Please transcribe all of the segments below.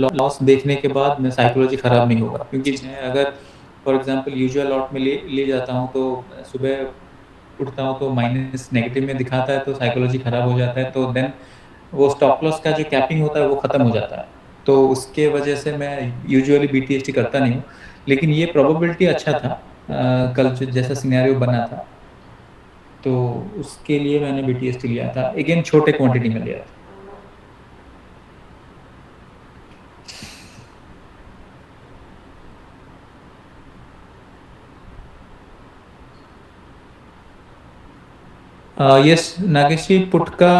Loss देखने के बाद मैं साइकोलॉजी खराब नहीं होगा, क्योंकि मैं अगर फॉर एग्जांपल यूजुअल लॉट में ले ले जाता हूँ तो सुबह उठता हूँ तो माइनस नेगेटिव में दिखाता है तो साइकोलॉजी खराब हो जाता है, तो देन वो स्टॉप लॉस का जो कैपिंग होता है वो खत्म हो जाता है। तो उसके वजह से मैं यूजुअली बीटीएसटी करता नहीं हूँ, लेकिन ये प्रोबेबिलिटी अच्छा था, कल जैसा सिनेरियो बना था तो उसके लिए मैंने बीटीएसटी लिया था, अगेन छोटे क्वांटिटी में लिया था। यस नागेश जी, पुट का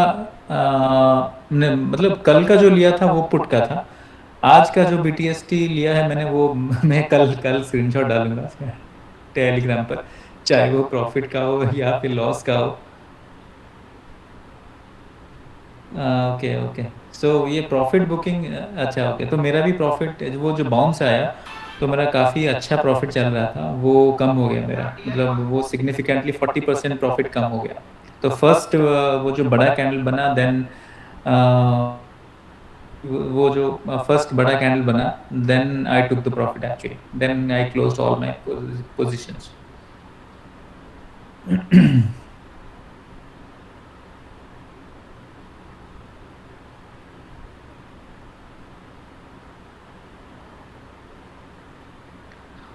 मतलब कल का जो लिया था वो पुट का था। आज का जो बीटीएसटी लिया है मैंने वो मैं कल कल स्क्रीनशॉट डालूंगा टेलीग्राम पर, चाहे वो प्रॉफिट का हो या फिर लॉस का हो। Okay okay. सो ये प्रॉफिट बुकिंग, अच्छा ओके, तो मेरा भी प्रॉफिट वो जो बाउंस आया तो मेरा काफ़ी अच्छा प्रॉफिट चल रहा था, वो कम हो गया मेरा, मतलब वो सिग्निफिकेंटली 40% प्रॉफिट कम हो गया। तो फर्स्ट वो जो बड़ा कैंडल बना, देन वो जो फर्स्ट बड़ा कैंडल बना, then I took the profit actually, then I closed all my positions.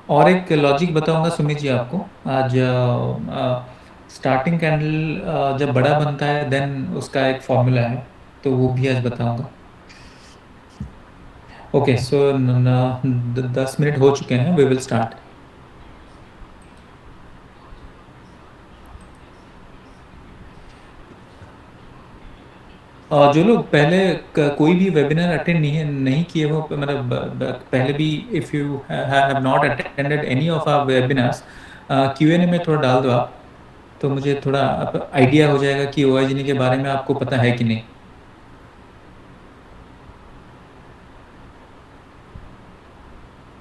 और एक लॉजिक बताऊंगा सुमित जी आपको। आज स्टार्टिंग कैंडल जब बड़ा बनता है देन उसका एक फॉर्मूला है, तो वो भी आज बताऊंगा। ओके सो 10 मिनट हो चुके हैं, वी विल स्टार्ट। जो लोग पहले कोई भी वेबिनार अटेंड नहीं किए हो, मतलब पहले भी, if you have not attended any of our webinars, QnA में थोड़ा डाल दो आप, तो मुझे थोड़ा आइडिया हो जाएगा कि ओआईजीनी के बारे में आपको पता है कि नहीं।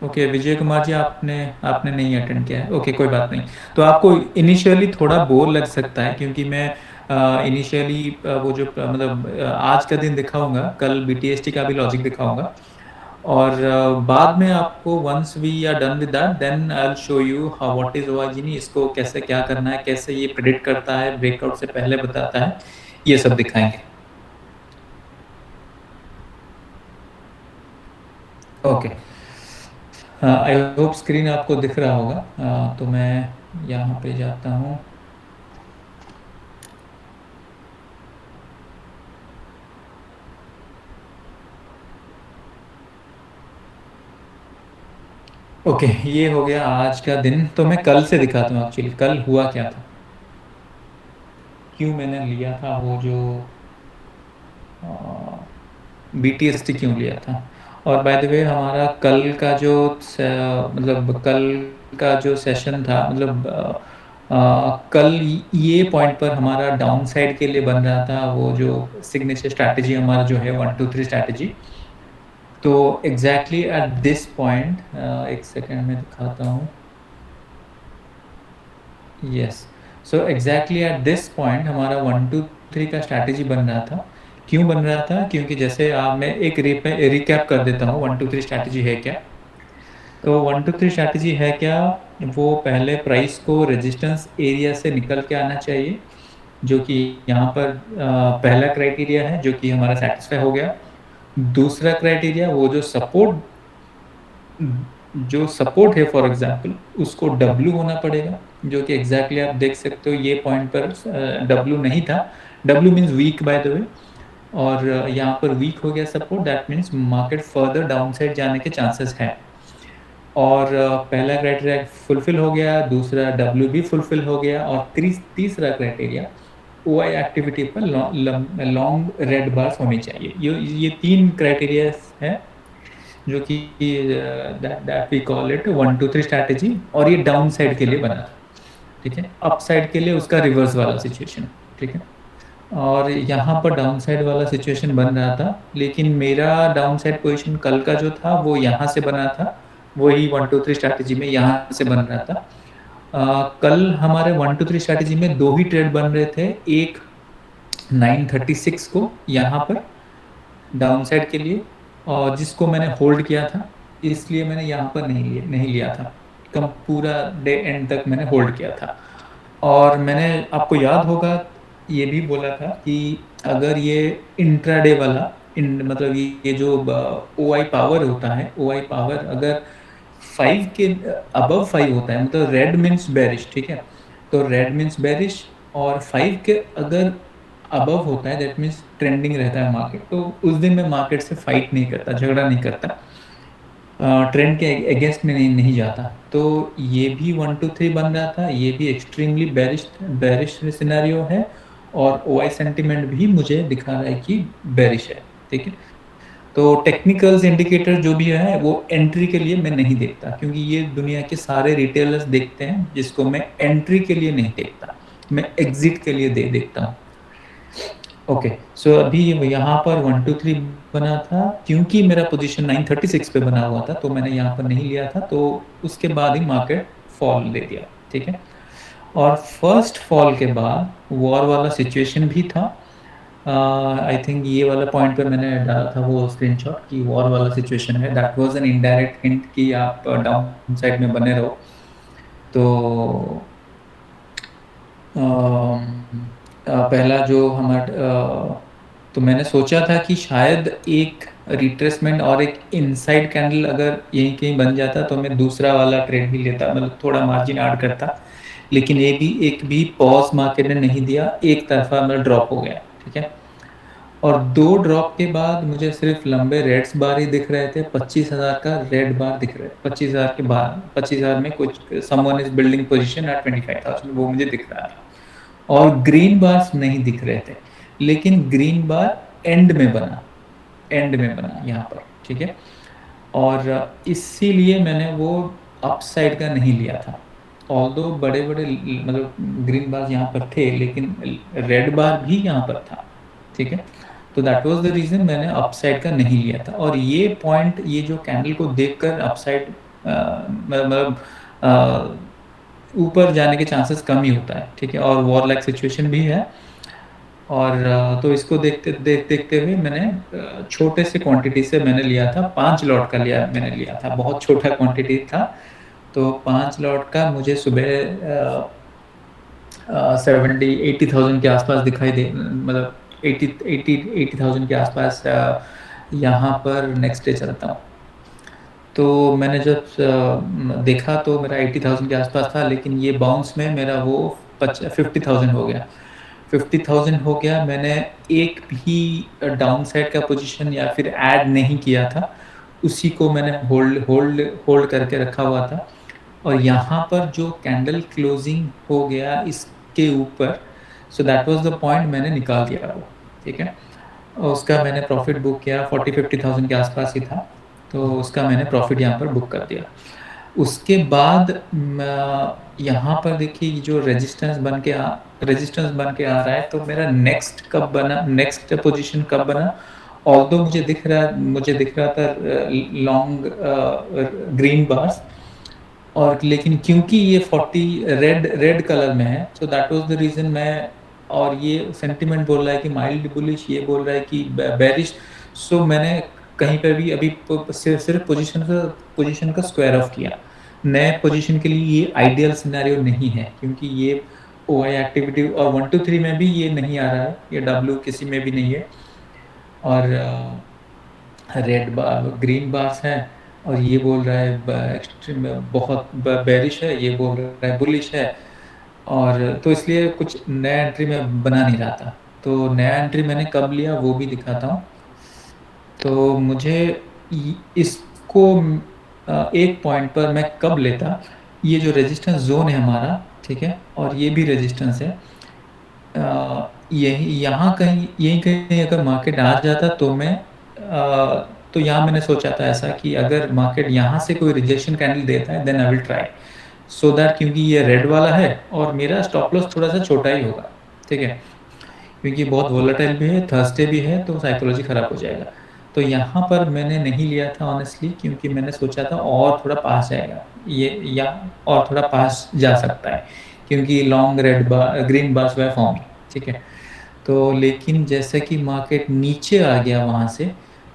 ओके विजय कुमार जी, आपने आपने नहीं अटेंड किया है, ओके कोई बात नहीं। तो आपको इनिशियली थोड़ा बोर लग सकता है, क्योंकि मैं इनिशियली वो जो मतलब आज का दिन दिखाऊंगा, कल बीटीएसटी का भी लॉजिक दिखाऊंगा, और बाद में आपको once we are done with that then I will show you how what is ओआईजीनी, इसको कैसे क्या करना है, कैसे ये प्रेडिक्ट करता है, ब्रेकआउट से पहले बताता है, ये सब दिखाएंगे। ओके, आई होप स्क्रीन आपको दिख रहा होगा। तो मैं यहाँ पे जाता हूँ। ओके ये हो गया आज का दिन, तो मैं कल से दिखाता हूँ एक्चुअली कल हुआ क्या था, क्यों मैंने लिया था वो जो बीटीएसटी क्यों लिया था। और बाय द वे हमारा कल का जो मतलब कल का जो सेशन था, मतलब कल ये पॉइंट पर हमारा डाउन साइड के लिए बन रहा था, वो जो सिग्नेचर स्ट्रैटेजी हमारा जो है 1 2 3 स्ट्रैटेजी। तो एग्जैक्टली एट दिस पॉइंट, एक सेकेंड में दिखाता हूँ। Yes, so exactly at this point हमारा 1 2 3 का स्ट्रैटेजी बन रहा था। क्यों बन रहा था, क्योंकि जैसे मैं एक रिकैप कर देता हूँ 1 2 3 स्ट्रैटेजी है क्या। तो 1 2 3 स्ट्रैटेजी है क्या, वो पहले प्राइस को रेजिस्टेंस एरिया से निकल के आना चाहिए, जो कि यहाँ पर पहला क्राइटेरिया है, जो कि हमारा सेटिस्फाई हो गया। दूसरा क्राइटेरिया, वो जो सपोर्ट है फॉर एग्जांपल, उसको डब्ल्यू होना पड़ेगा, जो कि एग्जैक्टली आप देख सकते हो ये पॉइंट पर डब्ल्यू नहीं था। W means weak by the way, और यहाँ पर वीक हो गया support, that means market further down side जाने के चांसेस हैं। और पहला क्राइटेरिया फुलफिल हो गया, दूसरा डब्ल्यू भी फुलफिल हो गया, और तीसरा क्राइटेरिया ओआई एक्टिविटी पर लॉन्ग रेड बार्स होनी चाहिए। ये तीन क्राइटेरिया है, जो कि that we call it 1 2 3 strategy, और ये डाउन साइड के लिए बना था। ठीक है, अप साइड के लिए उसका रिवर्स वाला सिचुएशन। ठीक है, और यहाँ पर डाउन साइड वाला सिचुएशन बन रहा था, लेकिन मेरा डाउन साइड पोजिशन कल का जो था वो यहाँ से बना था, वही 1 2 3 स्ट्रैटेजी में यहाँ से बन रहा था। कल हमारे 1 2 3 स्ट्रैटेजी में दो ही ट्रेड बन रहे थे, एक 936 को यहाँ पर डाउन साइड के लिए, और जिसको मैंने होल्ड किया था, इसलिए मैंने यहाँ पर नहीं लिया था। कम पूरा डे एंड तक मैंने होल्ड किया था। और मैंने, आपको याद होगा, ये भी बोला था कि अगर ये इंट्राडे वाला मतलब ये जो ओ आई पावर होता है, ओ आई पावर अगर 5 के अबव 5 होता है, मतलब रेड मीन्स बेरिश, ठीक है। तो रेड मीन्स बेरिश, और 5 के अगर अबव होता है दैट मीन्स ट्रेंडिंग रहता है मार्केट, तो उस दिन मैं मार्केट से फाइट नहीं करता, झगड़ा नहीं करता, ट्रेंड के अगेंस्ट में नहीं जाता। तो ये भी 1 2 3 बन रहा था, ये भी एक्सट्रीमली बेरिश सिनेरियो है, और ओ आई सेंटिमेंट भी मुझे दिखा रहा है कि बेरिश है, ठीक है। तो टेक्निकल्स इंडिकेटर जो भी है वो एंट्री के लिए मैं नहीं देखता, क्योंकि ये दुनिया के सारे रिटेलर्स देखते हैं, जिसको मैं एंट्री के लिए नहीं देखता, मैं एग्जिट के लिए देखता हूँ। ओके, सो अभी यहाँ पर 1 2 3 बना था, क्योंकि मेरा पोजीशन 936 पे बना हुआ था, तो मैंने यहाँ पर नहीं लिया था, तो उसके बाद ही मार्केट फॉल ले दिया, ठीक है। और फर्स्ट फॉल के बाद वॉर वाला सिचुएशन भी था। आई थिंक ये वाला पॉइंट पे मैंने डाला था वो स्क्रीनशॉट कि वॉर वाला सिचुएशन है, that was an indirect hint कि आप डाउन साइड में बने रहो। तो पहला जो हमारा, तो मैंने सोचा था कि शायद एक रिट्रेसमेंट और एक इनसाइड कैंडल अगर यहीं कहीं बन जाता तो मैं दूसरा वाला ट्रेड भी लेता, मतलब थोड़ा मार्जिन ऐड करता। लेकिन ये भी एक भी पॉज मार्केट ने नहीं दिया, एक तरफा मतलब ड्रॉप हो गया, ठीक है। और दो ड्रॉप के बाद मुझे सिर्फ लंबे रेड्स बार ही दिख रहे थे, 25,000 का रेड बार दिख रहा है, 25,000 के बाहर, 25,000 में कुछ someone is building position at 25,000, वो मुझे दिख रहा था। और ग्रीन बार्स नहीं दिख रहे थे, लेकिन ग्रीन बार एंड में बना यहाँ पर, ठीक है। और इसीलिए मैंने वो अपसाइड का नहीं लिया था, ऑल्दो बड़े बड़े मतलब ग्रीन बार यहाँ पर थे, लेकिन रेड बार भी यहाँ पर था, ठीक है। तो दैट वाज द रीजन मैंने अपसाइड का नहीं लिया था। और ये पॉइंट, ये जो कैंडल को देखकर अपसाइड मतलब ऊपर जाने के चांसेस कम ही होता है, ठीक है। और वॉर लाइक सिचुएशन भी है। और तो इसको देखते हुए मैंने छोटे से क्वांटिटी से मैंने लिया था, 5 लॉट का मैंने लिया था, बहुत छोटा क्वांटिटी था। तो 5 लॉट का मुझे सुबह 70 80,000 के आसपास दिखाई दे, मतलब 80,000 के आसपास यहाँ पर नेक्स्ट डे चलता हूँ। तो मैंने जब देखा तो मेरा 80,000 के आसपास था, लेकिन ये बाउंस में मेरा वो 50,000 हो गया, 50,000 हो गया। मैंने एक भी डाउन साइड का पोजीशन या फिर ऐड नहीं किया था, उसी को मैंने होल्ड करके रखा हुआ था। और यहाँ पर जो कैंडल क्लोजिंग हो गया इसके ऊपर, सो दैट वाज द पॉइंट, मैंने निकाल दिया वो, ठीक है। और उसका मैंने प्रॉफिट बुक किया, 40 50,000 के आसपास ही था, तो उसका मैंने प्रॉफिट यहाँ पर बुक कर दिया। उसके बाद यहाँ पर देखिए जो रेजिस्टेंस बन के आ रहा है, तो मेरा नेक्स्ट पोजीशन कब बना, ऑल्दो मुझे दिख रहा था लॉन्ग ग्रीन बार्स, और लेकिन क्योंकि ये 40 रेड कलर में है, so that was the reason मैं, और ये सेंटिमेंट बोल रहा है कि माइल्ड बुलिश, ये बोल रहा है कि बेरिश। सो मैंने कहीं पर भी अभी सिर्फ पोजीशन का स्क्वायर ऑफ किया। नए पोजीशन के लिए ये आइडियल सिनेरियो नहीं है, क्योंकि ये ओ आई एक्टिविटी, और 1 2 3 में भी ये नहीं आ रहा है, ये डब्ल्यू किसी में भी नहीं है। और रेड बार ग्रीन बार्स है, और ये बोल रहा है एक्सट्रीम बहुत बेरिश है, ये बोल रहा है बुलिश है। और तो इसलिए कुछ नया एंट्री में बना नहीं रहा था। तो नया एंट्री मैंने कब लिया वो भी दिखाता हूँ। तो मुझे इसको एक पॉइंट पर मैं कब लेता, ये जो रेजिस्टेंस जोन है हमारा, ठीक है, और ये भी रेजिस्टेंस है, यहीं कहीं अगर मार्केट आ जाता तो मैं तो यहाँ मैंने सोचा था ऐसा कि अगर मार्केट यहाँ से कोई रिजेक्शन कैंडल देता है then I will try, so that, क्योंकि ये रेड वाला है और मेरा स्टॉप लॉस थोड़ा सा छोटा ही होगा, ठीक है, क्योंकि बहुत वोलेटाइल भी है, थर्सडे भी है, तो साइकोलॉजी खराब हो जाएगा। तो यहाँ पर मैंने नहीं लिया था ऑनेस्टली, क्योंकि मैंने सोचा था और थोड़ा पास जाएगा ये, या और थोड़ा पास जा सकता है, क्योंकि लॉन्ग रेड बार ग्रीन बार्स वे फॉर्म, ठीक है। तो लेकिन जैसे कि मार्केट नीचे आ गया वहाँ से,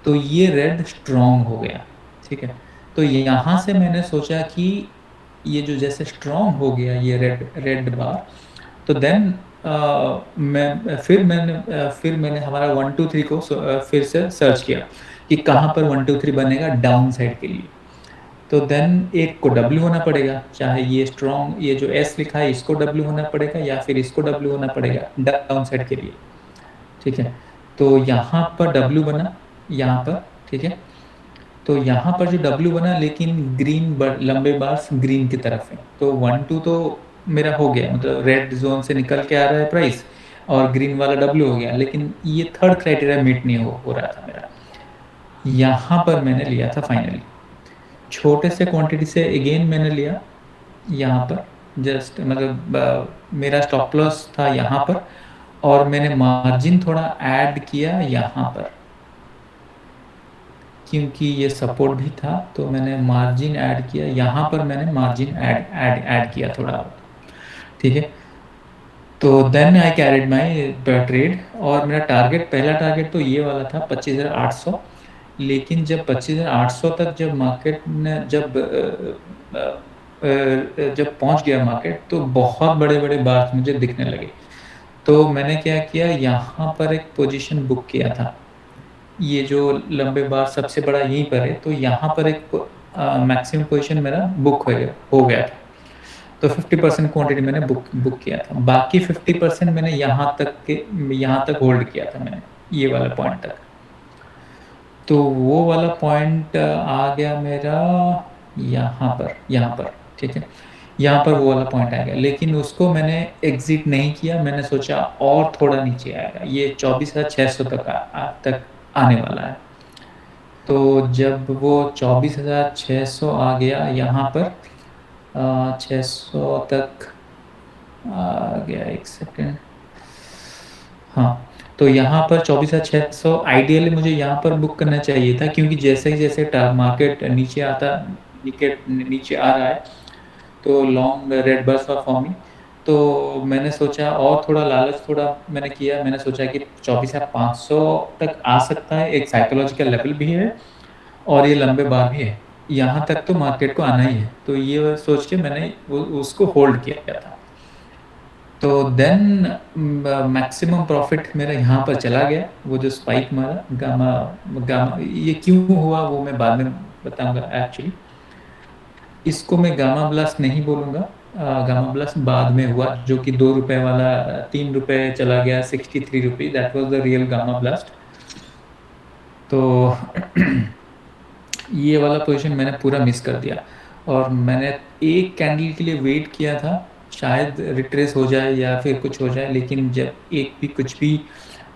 तो ये रेड स्ट्रॉन्ग हो गया, ठीक है। तो यहाँ से मैंने सोचा कि ये जो जैसे स्ट्रॉन्ग हो गया ये रेड रेड बार, तो देन फिर मैंने हमारा 1 2 3 को फिर से सर्च किया कि कहाँ पर 1 2 3 बनेगा डाउन साइड के लिए। तो देन एक को डब्ल्यू होना पड़ेगा, चाहे ये स्ट्रॉन्ग ये जो एस लिखा है इसको डब्ल्यू होना पड़ेगा या फिर इसको डब्ल्यू होना पड़ेगा डाउन साइड के लिए, ठीक है। तो यहाँ पर डब्ल्यू बना, यहाँ पर, ठीक है। तो यहाँ पर जो डब्ल्यू बना लेकिन ग्रीन लंबे बार्स ग्रीन की तरफ है, तो 1 2 तो मेरा हो गया, मतलब रेड जोन से निकल के आ रहा है प्राइस और ग्रीन वाला डब्ल्यू हो गया, लेकिन ये थर्ड क्राइटेरिया मीट नहीं हो रहा था मेरा। यहाँ पर मैंने लिया था फाइनली छोटे से क्वांटिटी से, अगेन मैंने लिया यहाँ पर, जस्ट मतलब मेरा स्टॉप लॉस था यहाँ पर और मैंने मार्जिन थोड़ा ऐड किया यहाँ पर, क्योंकि ये सपोर्ट भी था तो मैंने मार्जिन ऐड किया यहाँ पर, मैंने मार्जिन ऐड किया थोड़ा बहुत, ठीक है। तो then I carried my trade और मेरा टारगेट, पहला टारगेट तो ये वाला था 25,800, लेकिन जब 25,800 तक जब मार्केट ने जब पहुंच गया मार्केट तो बहुत बड़े बड़े बार्स मुझे दिखने लगे। तो मैंने क्या किया, यहाँ पर एक पोजीशन बुक किया था, ये जो लंबे बार सबसे बड़ा यहीं पर है, तो यहाँ पर एक मैक्सिमम पोजीशन मेरा बुक हो गया था। तो 50% क्वांटिटी मैंने बुक किया था, बाकी 50% मैंने यहाँ तक होल्ड किया था मैंने, ये वाला पॉइंट तक। तो वो वाला पॉइंट आ गया मेरा यहाँ पर, ठीक है। यहाँ पर वो वाला पॉइंट आ गया, लेकिन उसको मैंने एग्जिट नहीं किया, मैंने सोचा और थोड़ा नीचे आएगा, ये 24,600 तक आने वाला है। तो जब वो 24,600 आ गया यहाँ पर 600 तक आ गया, एक सेकेंड, हाँ। तो यहाँ पर 24,600 आइडियली मुझे यहाँ पर बुक करना चाहिए था, क्योंकि जैसे ही जैसे मार्केट नीचे आ रहा है तो long red bars for forming. तो मैंने सोचा और थोड़ा लालच थोड़ा मैंने किया, मैंने सोचा कि 24,500 तक आ सकता है, एक साइकोलॉजिकल लेवल भी है और ये लंबे बार भी है, यहाँ तक तो मार्केट को आना ही है, तो ये सोच के मैंने उसको होल्ड किया था। तो देन मैक्सिमम प्रॉफिट मेरा यहाँ पर चला गया, वो जो स्पाइक मारा गामा गामा, ये क्यों हुआ वो मैं बाद में बताऊंगा एक्चुअली। इसको मैं गामा ब्लास्ट नहीं बोलूँगा, गामा ब्लास्ट बाद में हुआ, जो कि 2 रुपए वाला 3 रुपए चला गया 63 rupees, that was the real gamma blast. तो ये वाला पोजीशन मैंने पूरा मिस कर दिया और मैंने एक कैंडल के लिए वेट किया था, शायद रिट्रेस हो जाए या फिर कुछ हो जाए, लेकिन जब एक भी कुछ भी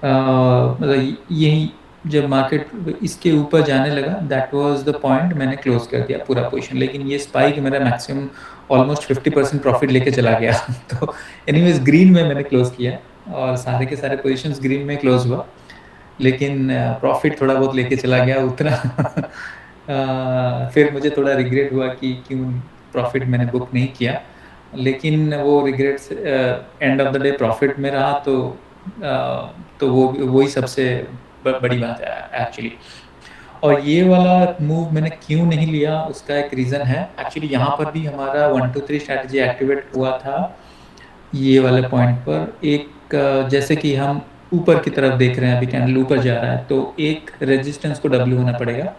मतलब यही जब मार्केट इसके ऊपर जाने लगा, दैट वाज द पॉइंट, मैंने क्लोज कर दिया पूरा पोजीशन। लेकिन ये स्पाइक मेरा मैक्सिमम ऑलमोस्ट 50% प्रॉफिट लेके चला गया तो एनीवेज ग्रीन में मैंने क्लोज किया और सारे के सारे पोजीशंस ग्रीन में क्लोज हुआ, लेकिन प्रॉफिट थोड़ा बहुत लेके चला गया उतना फिर मुझे थोड़ा रिग्रेट हुआ कि क्यों प्रॉफिट मैंने बुक नहीं किया, लेकिन वो regrets end of the day profit में रहा, तो वो वही सबसे बड़ी बात है एक्चुअली। और ये वाला मूव मैंने क्यों नहीं लिया उसका एक रीज़न है एक्चुअली, यहाँ पर भी हमारा 1 2 3 स्ट्रैटेजी एक्टिवेट हुआ था ये वाले पॉइंट पर। एक जैसे कि हम ऊपर की तरफ देख रहे हैं, अभी कैंडल ऊपर जा रहा है, तो एक रेजिस्टेंस को डब्ल्यू होना पड़ेगा,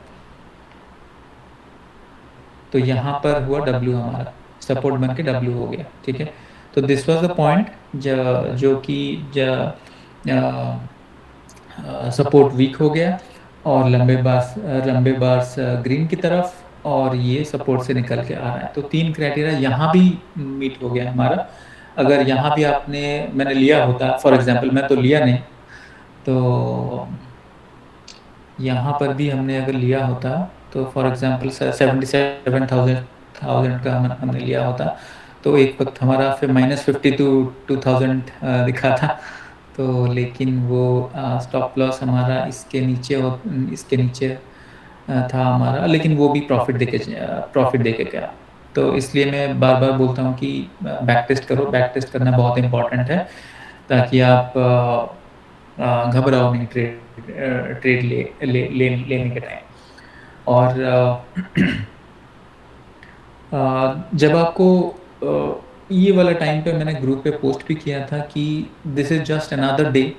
तो यहाँ पर हुआ डब्ल्यू, हमारा सपोर्ट बन के डब्ल्यू हो गया, ठीक है। तो दिस वाज द पॉइंट जो कि सपोर्ट वीक हो गया और लंबे बार्स ग्रीन की तरफ, और ये सपोर्ट से निकल के आ रहा है। तो 3 क्राइटेरिया यहाँ भी मीट हो गया हमारा। अगर यहाँ भी मैंने लिया होता, फॉर एग्जांपल मैं तो लिया नहीं, तो यहाँ पर भी हमने अगर लिया होता तो फॉर एग्जांपल 77,000 का हमने लिया होता, तो एक वक्त हमारा फिर -50 टू 2,000 दिखा था। तो लेकिन वो स्टॉप लॉस हमारा इसके नीचे था हमारा, लेकिन वो भी प्रॉफिट देके गया। तो इसलिए मैं बार बार बोलता हूँ कि बैक टेस्ट करो, बैक टेस्ट करना बहुत इंपॉर्टेंट है, ताकि आप घबराओ नहीं ट्रेड लेने के टाइम। और जब आपको ये वाला टाइम पे मैंने ग्रुप पे पोस्ट भी किया था कि this is just another day.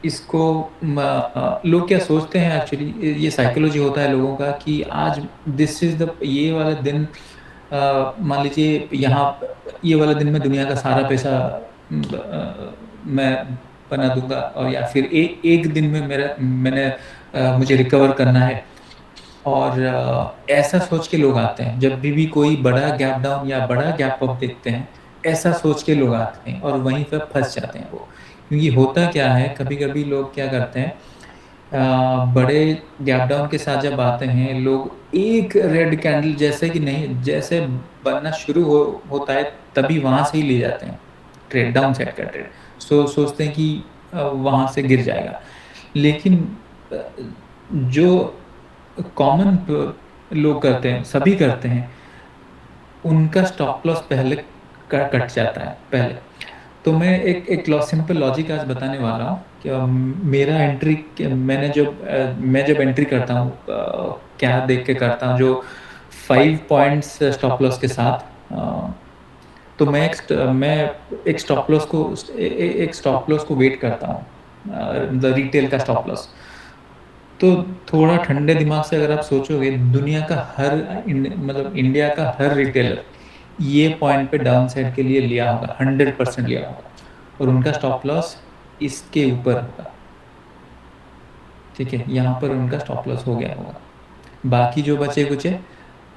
इसको लोग क्या सोचते हैं, एक्चुअली ये साइकोलॉजी होता है लोगों का कि आज दिस इज द ये वाला दिन, मान लीजिए यहाँ ये वाला दिन में दुनिया का सारा पैसा मैं बना दूंगा, और या फिर एक दिन में मुझे रिकवर करना है। और ऐसा सोच के लोग आते हैं जब भी कोई बड़ा गैप डाउन या बड़ा गैप अप देखते हैं, ऐसा सोच के लोग आते हैं और वहीं पर फंस जाते हैं वो। क्योंकि होता क्या है, कभी कभी लोग क्या करते हैं, बड़े गैप डाउन के साथ जब आते हैं लोग, एक रेड कैंडल जैसे कि नहीं जैसे बनना शुरू होता है तभी वहां से ही ले जाते हैं ट्रेड, डाउन साइड का ट्रेड। सोचते हैं कि वहां से गिर जाएगा। लेकिन अ, जो कॉमन लोग करते हैं, सभी करते हैं, उनका स्टॉप लॉस पहले कट जाता है पहले। तो मैं एक सिंपल लॉजिक आज बताने वाला हूँ कि मेरा एंट्री, मैं जब एंट्री करता हूँ क्या देख के करता हूँ, जो 5 पॉइंट्स स्टॉप लॉस के साथ, तो मैं एक स्टॉप लॉस को वेट करता हूँ, मतलब रिटेल का स्टॉप लॉस। तो थोड़ा ठंडे दिमाग से अगर आप सोचोगे, दुनिया का मतलब इंडिया का हर रिटेलर ये पॉइंट पे डाउन साइड के लिए लिया होगा, 100% लिया होगा, और उनका स्टॉप लॉस इसके ऊपर होगा। ठीक है, यहाँ पर उनका स्टॉप लॉस हो गया होगा। बाकी जो बचे कुचे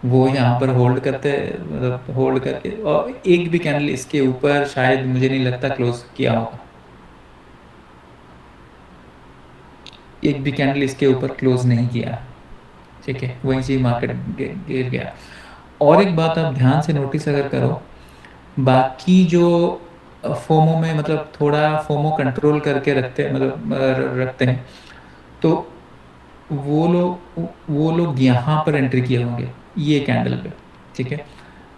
वो यहाँ पर होल्ड करते, मतलब होल्ड करके, और एक भी कैंडल इसके ऊपर शायद मुझे नहीं लगता क्लोज किया होगा। एक भी कैंडल इसके ऊपर क्लोज नहीं किया। ठीक है, वहीं से मार्केट गिर गया। और एक बात आप ध्यान से नोटिस अगर करो, बाकी जो फोमो में, मतलब थोड़ा फोमो कंट्रोल करके रखते हैं, तो वो लोग यहाँ पर एंट्री किए होंगे ये कैंडल पे। ठीक है,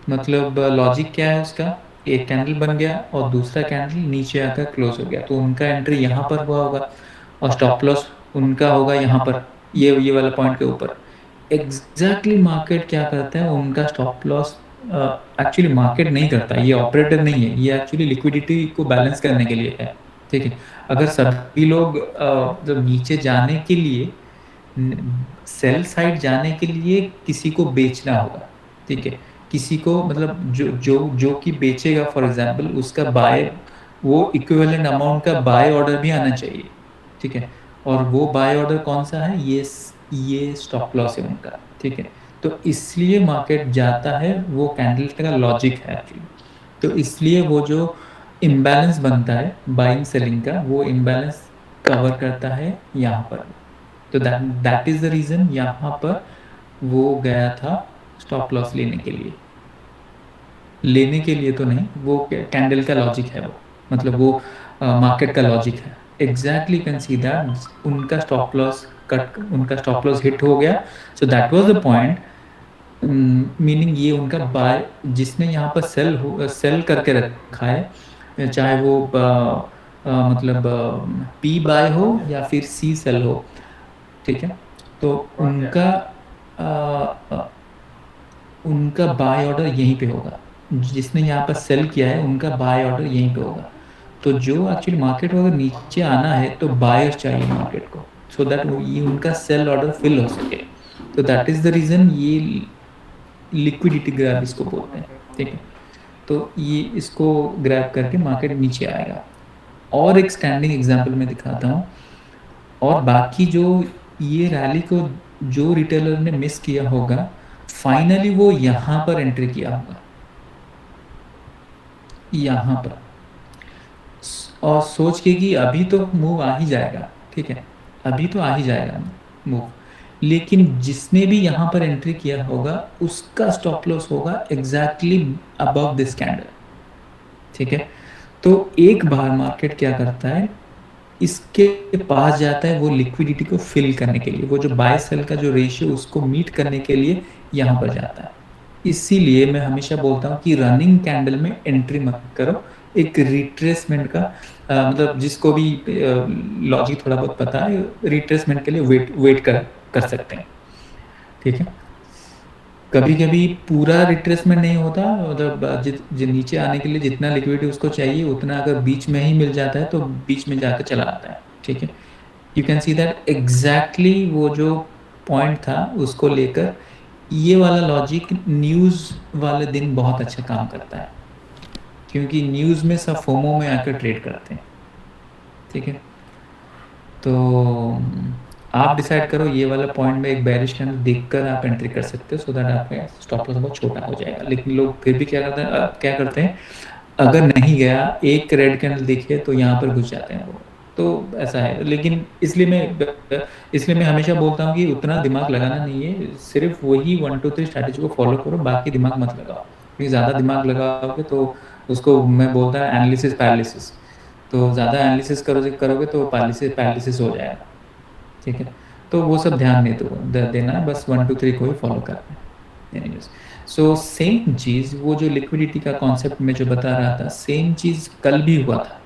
मतलब लॉजिक क्या है उसका, एक कैंडल बन गया और दूसरा कैंडल नीचे आकर क्लोज हो गया, तो उनका एंट्री यहाँ पर हुआ होगा और स्टॉप लॉस उनका होगा यहाँ पर, ये वाला पॉइंट के ऊपर। एग्जैक्टली मार्केट क्या करता है, उनका स्टॉप लॉस एक्चुअली मार्केट नहीं करता, ये ऑपरेटर नहीं है, ये एक्चुअली लिक्विडिटी को बैलेंस करने के लिए है। ठीक है, अगर सभी लोग जब नीचे जाने के लिए, सेल साइड जाने के लिए किसी को बेचना होगा। ठीक है, किसी को, मतलब जो कि बेचेगा, फॉर एग्जांपल उसका बाय, वो इक्विवेलेंट अमाउंट का बाय ऑर्डर भी आना चाहिए। ठीक है, और वो बाय ऑर्डर कौन सा है, ये स्टॉप लॉस है उनका। ठीक है, तो इसलिए मार्केट जाता है, वो कैंडल का लॉजिक है एक्चुअली। तो इसलिए वो जो इम्बैलेंस बनता है बाइंग सेलिंग का, वो इम्बैलेंस कवर करता है यहाँ पर। तो दैट इज द रीजन यहाँ पर वो गया था स्टॉप लॉस लेने के लिए तो नहीं, वो कैंडल का लॉजिक है वो, मतलब वो मार्केट का लॉजिक है। एग्जैक्टली कैन सी दैट उनका स्टॉप लॉस हिट हो गया। सो that was the point, meaning ये उनका बाय, जिसने यहाँ पर सेल करके रखा है, चाहे वो मतलब पी बाय हो या फिर सी सेल हो। ठीक है, तो उनका अ, अ, उनका बाय ऑर्डर यहीं पे होगा, जिसने यहाँ पर सेल किया है उनका बाय ऑर्डर यहीं पे होगा। तो जो एक्चुअली मार्केट को अगर नीचे आना है तो बायर्स चाहिए मार्केट को, सो दैट ये उनका सेल ऑर्डर फिल हो सके। तो दैट इज द रीजन, ये लिक्विडिटी ग्रैब इसको बोलते हैं। ठीक है, तो ये इसको ग्रैब करके मार्केट नीचे आएगा। और एक स्टैंडिंग एग्जांपल मैं दिखाता हूँ। और बाकी जो ये रैली को जो रिटेलर ने मिस किया होगा, फाइनली वो यहाँ पर एंट्री किया होगा, यहाँ पर, और सोच के कि अभी तो मूव आ ही जाएगा। ठीक है, अभी तो आ ही जाएगा मूव। लेकिन जिसने भी यहाँ पर एंट्री किया होगा उसका स्टॉप लॉस होगा एग्जैक्टली अबव दिस कैंडल। ठीक है, तो एक बार मार्केट क्या करता है, इसके पास जाता है वो लिक्विडिटी को फिल करने के लिए, वो जो बाय सेल का जो रेशियो उसको मीट करने के लिए यहाँ पर जाता है। इसीलिए मैं हमेशा बोलता हूँ कि रनिंग कैंडल में एंट्री मत करो, एक रिट्रेसमेंट का मतलब जिसको भी लॉजिक थोड़ा बहुत पता है, रिट्रेसमेंट के लिए वेट वेट कर सकते हैं। ठीक है। कभी कभी पूरा रिट्रेसमेंट नहीं होता, मतलब नीचे आने के लिए जितना लिक्विडिटी उसको चाहिए उतना अगर बीच में ही मिल जाता है तो बीच में जाकर चला आता है। ठीक है। You can see that exactly वो जो पॉइंट था उसको लेकर ये वाला लॉजिक न्यूज़ वाले दिन बहुत अच्छा काम करता है, क्योंकि न्यूज़ में सब फोमो में आकर ट्रेड करते हैं। ठीक है। तो आप डिसाइड करो ये वाला पॉइंट में एक बेरिश कैंडल देखकर आप एंट्री कर सकते हो, सो दैट आपका स्टॉप लॉस बहुत छोटा हो जाएगा। लेकिन लोग फिर भी क्या करते हैं, अगर नहीं गया, एक रेड कैंडल दिखे तो यहाँ पर घुस जाते हैं वो। तो ऐसा है। लेकिन इसलिए मैं हमेशा बोलता हूँ कि उतना दिमाग लगाना नहीं है, सिर्फ वही 1 2 3 स्ट्रैटेजी को फॉलो करो, बाकी दिमाग मत लगाओ, क्योंकि ज़्यादा दिमाग लगाओगे तो उसको मैं बोलता है एनालिसिस पैरालिसिस। तो ज़्यादा एनालिसिस करोगे तो पैरालिसिस पैरालिसिस हो जाएगा। ठीक है। तो वो सब ध्यान नहीं देना है, बस 1 2 3 को ही फॉलो करना है। एनीवेज, सो सेम चीज वो जो लिक्विडिटी का कॉन्सेप्ट में जो बता रहा था, सेम चीज कल भी हुआ था।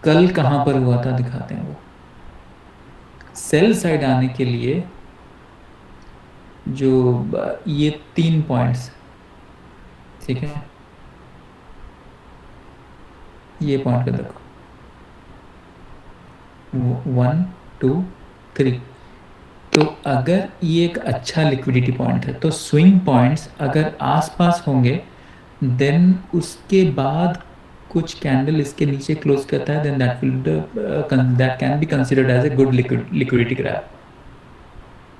कल कहाँ पर हुआ था दिखाते हैं वो। सेल साइड आने के लिए जो ये 3 पॉइंट्स, ठीक है, ये पॉइंट का देखो, 1 2 3। तो अगर ये एक अच्छा लिक्विडिटी पॉइंट है तो स्विंग पॉइंट्स अगर आसपास होंगे, देन उसके बाद कुछ कैंडल इसके नीचे क्लोज करता है, then that can be considered as a good liquidity grab.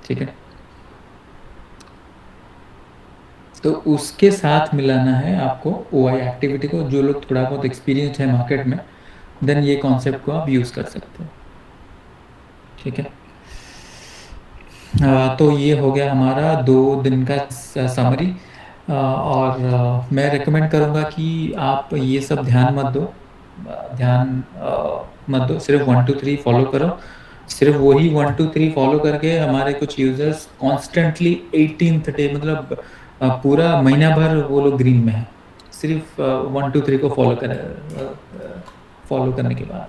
ठीक है। तो उसके साथ मिलाना है आपको ओआई एक्टिविटी को। जो लोग थोड़ा बहुत एक्सपीरियंस है मार्केट में, देन ये कॉन्सेप्ट को आप यूज कर सकते हो। ठीक है। तो ये हो गया हमारा 2 दिन का समरी। और मैं रेकमेंड करूँगा कि आप ये सब ध्यान मत दो, मत दो, सिर्फ 1 2 3 फॉलो करो। सिर्फ वही 1 2 3 फॉलो करके हमारे कुछ यूजर्स कॉन्स्टेंटली 18th डे, मतलब पूरा महीना भर वो लोग ग्रीन में है, सिर्फ 1 2 3 को फॉलो करने के बाद।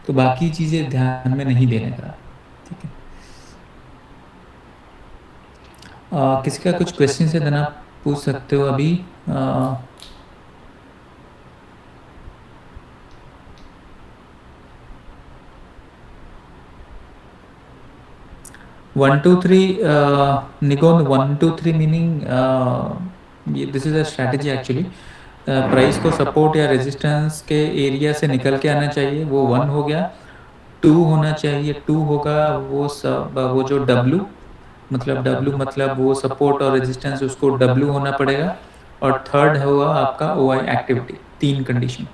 तो बाकी चीज़ें ध्यान में नहीं देने का। ठीक है। किसी का कुछ क्वेश्चन है, देन आप पूछ सकते हो अभी। 1 2 3 निगोन 1 2 3 मीनिंग ये this is a strategy actually. Price को सपोर्ट या रेजिस्टेंस के एरिया से निकल के आना चाहिए, वो 1 हो गया। 2 होना चाहिए, 2 होगा वो सब, वो जो डब्लू मतलब वो सपोर्ट और रेजिस्टेंस, उसको डब्लू होना पड़ेगा। और थर्ड हुआ आपका ओआई एक्टिविटी। 3 कंडीशन।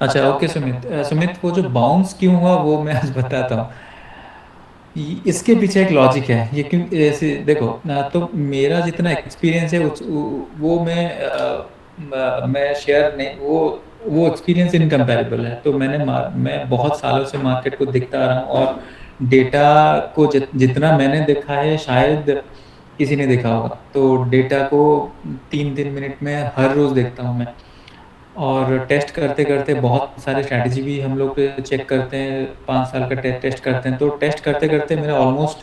अच्छा, ओके सुमित, सुमित वो जो बाउंस क्यों हुआ वो मैं आज बताता हूँ। इसके पीछे एक लॉजिक है। ये क्यों ऐसे देखो ना, तो मेरा जितना एक्सपीरियंस है वो मैं शेयर नहीं, वो एक्सपीरियंस इनकम्पेरेबल है। तो मैं बहुत सालों से मार्केट को देखता आ रहा हूँ, और डेटा को जितना मैंने देखा है शायद किसी ने देखा होगा। तो डेटा को 3 3 मिनट में हर रोज देखता हूँ मैं। और टेस्ट करते करते बहुत सारे स्ट्रैटेजी भी हम लोग चेक करते हैं, 5 साल का टेस्ट करते हैं। तो टेस्ट करते करते मेरा ऑलमोस्ट,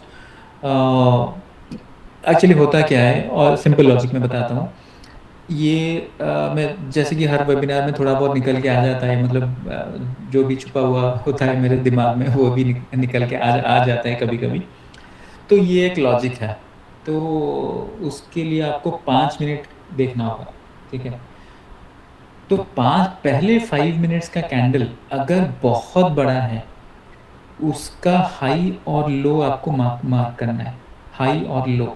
एक्चुअली होता क्या है, और सिंपल लॉजिक में बताता हूँ। ये मैं जैसे कि हर वेबिनार में थोड़ा बहुत निकल के आ जाता है, मतलब जो भी छुपा हुआ होता है मेरे दिमाग में वो भी निकल के आ जाता है कभी कभी। तो ये एक लॉजिक है। तो उसके लिए आपको 5 मिनट देखना होगा। ठीक है। तो पहले 5 मिनट्स का कैंडल अगर बहुत बड़ा है, उसका हाई और लो आपको मार्क करना है, हाई और लो।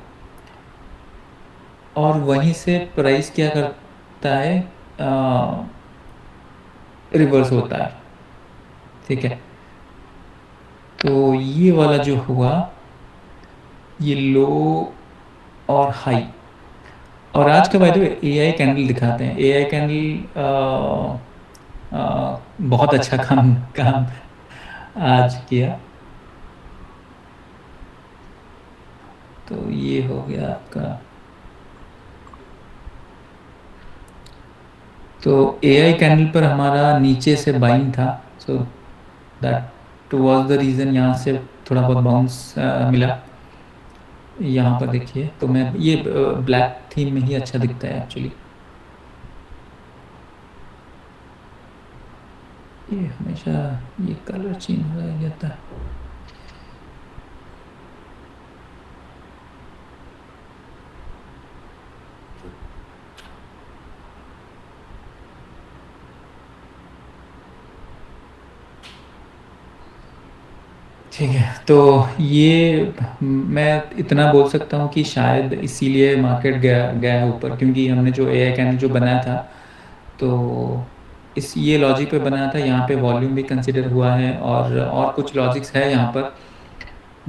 और वहीं से प्राइस क्या करता है, रिवर्स होता है। ठीक है। तो ये वाला जो हुआ, ये लो और हाई। और आज का bye the way AI candle दिखाते हैं। एआई कैंडल बहुत अच्छा काम काम आज किया। तो ये हो गया आपका। तो एआई कैंडल पर हमारा नीचे से बाइंग था, सो दैट वाज द रीज़न, यहाँ से थोड़ा बहुत बाउंस मिला। यहाँ पर देखिए, तो मैं ये ब्लैक थीम में ही अच्छा दिखता है एक्चुअली। ये हमेशा ये कलर चेंज हो जाता है। ठीक है, तो ये मैं इतना बोल सकता हूँ कि शायद इसीलिए मार्केट गया गया है ऊपर, क्योंकि हमने जो एआई कैंडल जो बनाया था, तो इस ये लॉजिक पे बनाया था। यहाँ पे वॉल्यूम भी कंसिडर हुआ है, और कुछ लॉजिक्स है यहाँ पर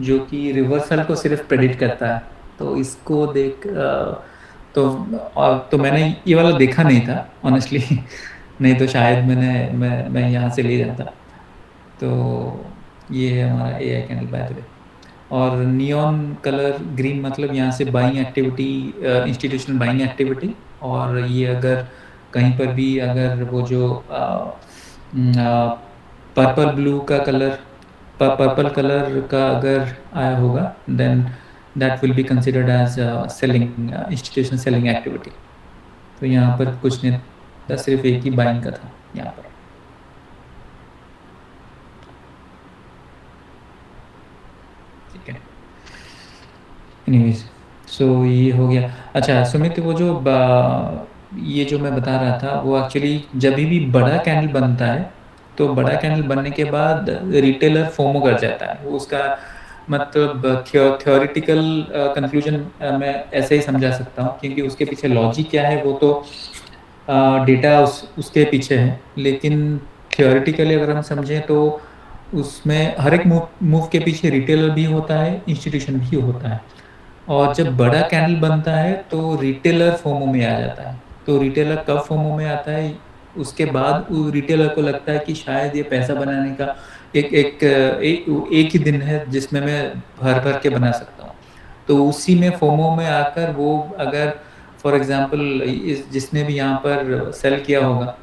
जो कि रिवर्सल को सिर्फ प्रेडिक्ट करता है। तो इसको देख तो मैंने ये वाला देखा नहीं था ऑनेस्टली। नहीं तो शायद मैं यहाँ से ले जाता। तो ये है हमारा AI candle by the way. और नियॉन कलर ग्रीन मतलब यहाँ से buying activity, institutional buying activity. और ये अगर कहीं पर भी अगर वो जो पर्पल ब्लू का कलर, पर्पल कलर का अगर आया होगा, then that will be considered as selling, institutional selling activity. तो यहाँ पर कुछ नहीं था, सिर्फ एक ही बाइंग का था यहाँ पर। ठीक है, एनीवेज, सो ये हो गया। अच्छा सुमित, वो जो ये जो मैं बता रहा था, वो एक्चुअली जब भी बड़ा कैंडल बनता है, तो बड़ा कैंडल बनने के बाद रिटेलर फोमो कर जाता है। वो उसका मतलब थ्योरेटिकल कंक्लूजन मैं ऐसे ही समझा सकता हूँ, क्योंकि उसके पीछे लॉजिक क्या है वो तो डेटा उसके पीछे है। लेकिन थ्योरेटिकली अगर हम समझें, तो उसमें हर एक मूव मूव के पीछे रिटेलर भी होता है, इंस्टीट्यूशन भी होता है। और जब बड़ा कैंडल बनता है तो रिटेलर फोमो में आ जाता है। तो रिटेलर कब फोमो में आता है, उसके बाद वो रिटेलर को लगता है कि शायद ये पैसा बनाने का एक ही दिन है जिसमें मैं भर भर के बना सकता हूँ। तो उसी में फोमो में आकर वो, अगर फॉर एग्जांपल इस जिसने भी यहाँ पर सेल किया होगा,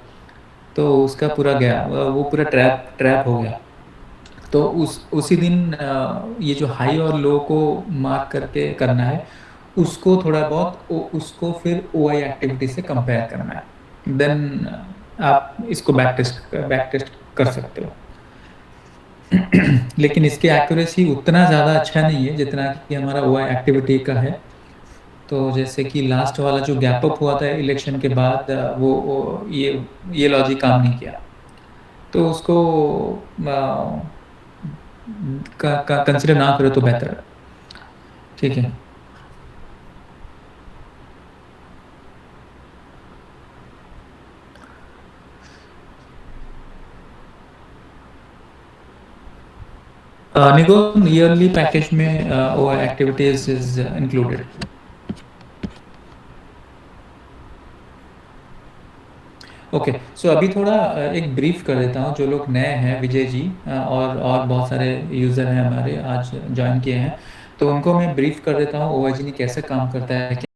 तो उसका पूरा गया, वो पूरा ट्रैप ट्रैप हो गया। तो उसी दिन ये जो हाई और लो को मार्क करके करना है, उसको थोड़ा बहुत उसको फिर ओआई एक्टिविटी से कंपेयर करना है। देन आप इसको बैक टेस्ट कर सकते हो। लेकिन इसकी एक्यूरेसी उतना ज़्यादा अच्छा नहीं है जितना कि हमारा ओआई एक्टिविटी का है। तो जैसे कि लास्ट वाला जो गैप अप हुआ था इलेक्शन के बाद, वो ये लॉजिक काम नहीं किया। तो उसको कंसिडर ना करो तो बेहतर है। ठीक है। निगोन ईयरली पैकेज में वो एक्टिविटीज इज इंक्लूडेड। ओके, सो अभी थोड़ा एक ब्रीफ कर देता हूँ। जो लोग नए हैं, विजय जी और बहुत सारे यूज़र हैं हमारे आज ज्वाइन किए हैं, तो उनको मैं ब्रीफ कर देता हूँ ओआईजी कैसे काम करता है।